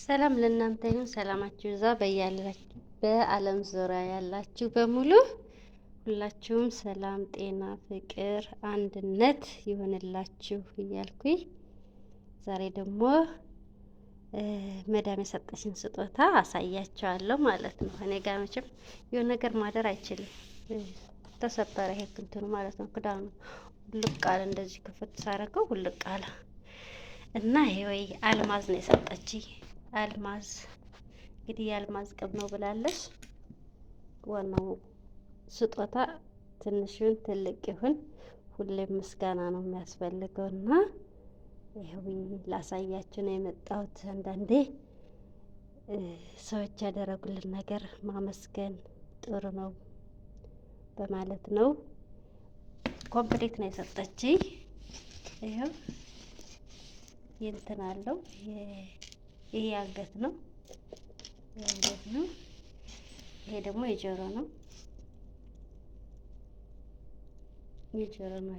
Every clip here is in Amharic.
ሰላም ለእናንተ ይሁን። ሰላማችሁ ይዛ በያላችሁ በዓለም ዙሪያ ያላችሁ በሙሉ ሁላችሁም ሰላም፣ ጤና፣ ፍቅር፣ አንድነት ይሆንላችሁ እያልኩኝ ዛሬ ደግሞ መዳም የሰጠሽን ስጦታ አሳያቸዋለሁ ማለት ነው። እኔ ጋር መቼም የሆነ ነገር ማደር አይችልም። ተሰበረ ይሄ እንትኑ ማለት ነው። ክዳኑ ሁልቅ አለ። እንደዚህ ክፍት ሳረገው ሁልቅ አለ እና ይሄ ወይ አልማዝ ነው የሰጠችኝ። አልማዝ እንግዲህ የአልማዝ ቅብ ነው ብላለች። ዋናው ስጦታ ትንሹን ትልቅ ይሁን ሁሌም ምስጋና ነው የሚያስፈልገው እና ይሄው ላሳያችሁ ነው የመጣሁት። አንዳንዴ ሰዎች ያደረጉልን ነገር ማመስገን ጥሩ ነው በማለት ነው። ኮምፕሊት ነው የሰጠችኝ። ይሄው እንትን አለው። ይሄ አንገት ነው፣ አንገት ነው። ይሄ ደግሞ የጆሮ ነው፣ የጆሮ ነው፣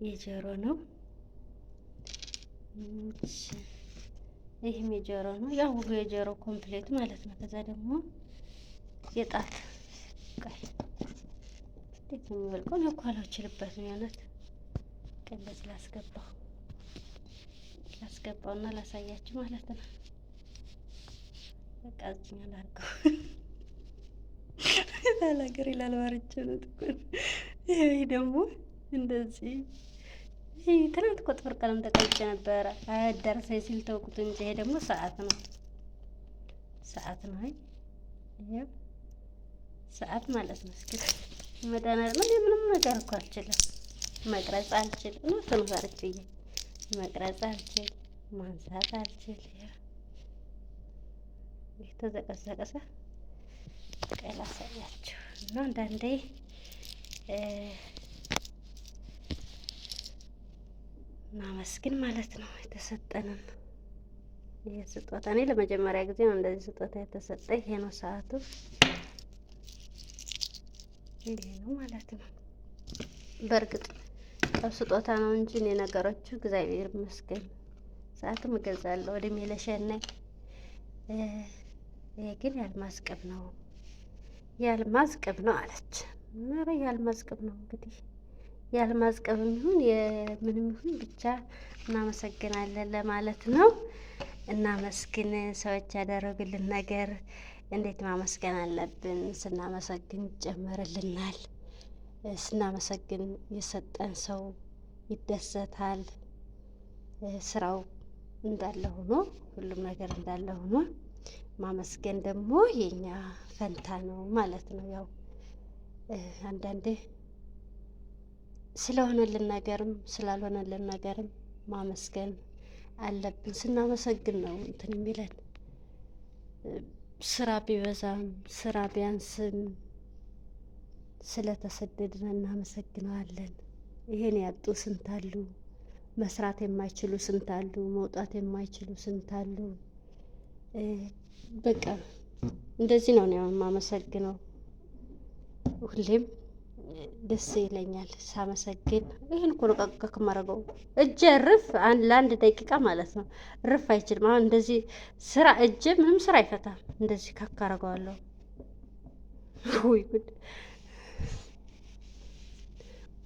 የጆሮ ነው። ይሄም የጆሮ ነው። ያው ሁሉ የጆሮ ኮምፕሌት ማለት ነው። ከዛ ደግሞ የጣት ቀይ እንዴት ነው የሚወልቀው? ነው እኮ አልችልበትም። የእውነት ቀለስ ላስገባውና ላሳያችሁ ማለት ነው። በቃ እዚህኛ ላድርገው ታላገር ይላል ባርቼ ነው ጥቁር። ይሄ ደግሞ እንደዚህ ትናንት እኮ ጥፍር ቀለም ተቀይጬ ነበረ አያዳርሰኝ ሲል ተውኩት እንጂ ይሄ ደግሞ ሰዓት ነው። ሰዓት ነው። ይሄ ሰዓት ማለት ነው። እስኪ መዳናት ነው። ምንም ነገር እኮ አልችልም። መቅረጽ አልችልም ነው ተንዛርች ብዬ መቅረጽ አልችል፣ ማንሳት አልችል። ይሄ ተዘቀዘቀሰ ቀላ ሳያችሁ እና አንዳንዴ ማመስገን ማለት ነው የተሰጠንን ይሄ ስጦታ። እኔ ለመጀመሪያ ጊዜ ነው እንደዚህ ስጦታ የተሰጠኝ። ይሄ ነው ሰዓቱ፣ ይሄ ነው ማለት ነው። በእርግጥ ስጦታ ነው እንጂ እኔ ነገሮቹ እግዚአብሔር ይመስገን ሰዓትም እገዛለሁ እድሜ ለሸናይ። ይሄ ግን የአልማዝ ቅብ ነው፣ የአልማዝ ቅብ ነው አለች። ኧረ የአልማዝ ቅብ ነው እንግዲህ የአልማዝ ቅብም ይሁን የምንም ይሁን ብቻ እናመሰግናለን ለማለት ነው። እናመስግን። ሰዎች ያደረጉልን ነገር እንዴት ማመስገን አለብን። ስናመሰግን ይጨመርልናል። ስናመሰግን የሰጠን ሰው ይደሰታል። ስራው እንዳለ ሆኖ ሁሉም ነገር እንዳለ ሆኖ ማመስገን ደግሞ የኛ ፈንታ ነው ማለት ነው። ያው አንዳንዴ ስለሆነልን ነገርም ስላልሆነልን ነገርም ማመስገን አለብን። ስናመሰግን ነው እንትን የሚለን። ስራ ቢበዛም ስራ ቢያንስም ስለተሰደድን እናመሰግነዋለን። ይሄን ያጡ ስንት አሉ፣ መስራት የማይችሉ ስንት አሉ፣ መውጣት የማይችሉ ስንት አሉ። በቃ እንደዚህ ነው ነው የማመሰግነው። ሁሌም ደስ ይለኛል ሳመሰግን። ይሄን እኮ ነው ቀቅ ከማረገው እጄ ርፍ ለአንድ ደቂቃ ማለት ነው ርፍ አይችልም። አሁን እንደዚህ ስራ እጄ ምንም ስራ አይፈታም። እንደዚህ ካካረገዋለሁ ወይ ጉድ!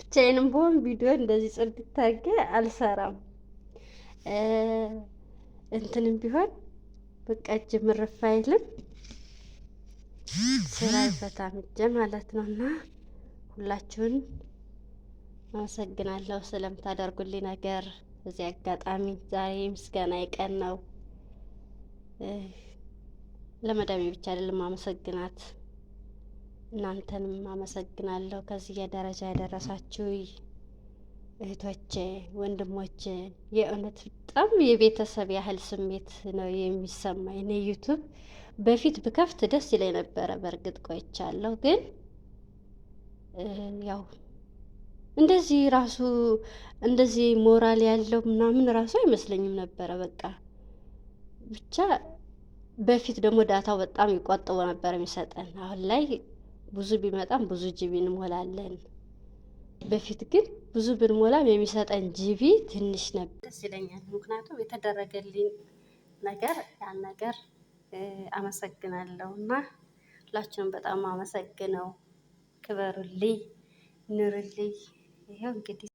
ብቻዬንም በሆን ቪዲዮ እንደዚህ ጽድት ታርጌ አልሰራም። እንትንም ቢሆን በቃ እጄ ምርፍ አይልም፣ ስራ አይፈታም እጄ ማለት ነውና ሁላችሁን አመሰግናለሁ ስለምታደርጉልኝ ነገር። በዚህ አጋጣሚ ዛሬ ምስጋና ቀን ነው። ለመዳሜ ብቻ አይደለም አመሰግናት፣ እናንተንም አመሰግናለሁ። ከዚህ ደረጃ ያደረሳችሁ እህቶቼ፣ ወንድሞቼ የእውነት በጣም የቤተሰብ ያህል ስሜት ነው የሚሰማኝ። እኔ ዩቱብ በፊት ብከፍት ደስ ይለኝ ነበረ። በእርግጥ ቆይቻለሁ ግን ያው እንደዚህ ራሱ እንደዚህ ሞራል ያለው ምናምን ራሱ አይመስለኝም ነበረ። በቃ ብቻ በፊት ደግሞ ዳታው በጣም ይቆጥቦ ነበር የሚሰጠን። አሁን ላይ ብዙ ቢመጣም ብዙ ጂቢ እንሞላለን። በፊት ግን ብዙ ብንሞላም የሚሰጠን ጂቢ ትንሽ ነበር። ደስ ይለኛል፣ ምክንያቱም የተደረገልኝ ነገር ያን ነገር አመሰግናለሁ እና ሁላችሁንም በጣም አመሰግነው። ክበሩልኝ፣ ኑሩልኝ። ይኸው እንግዲህ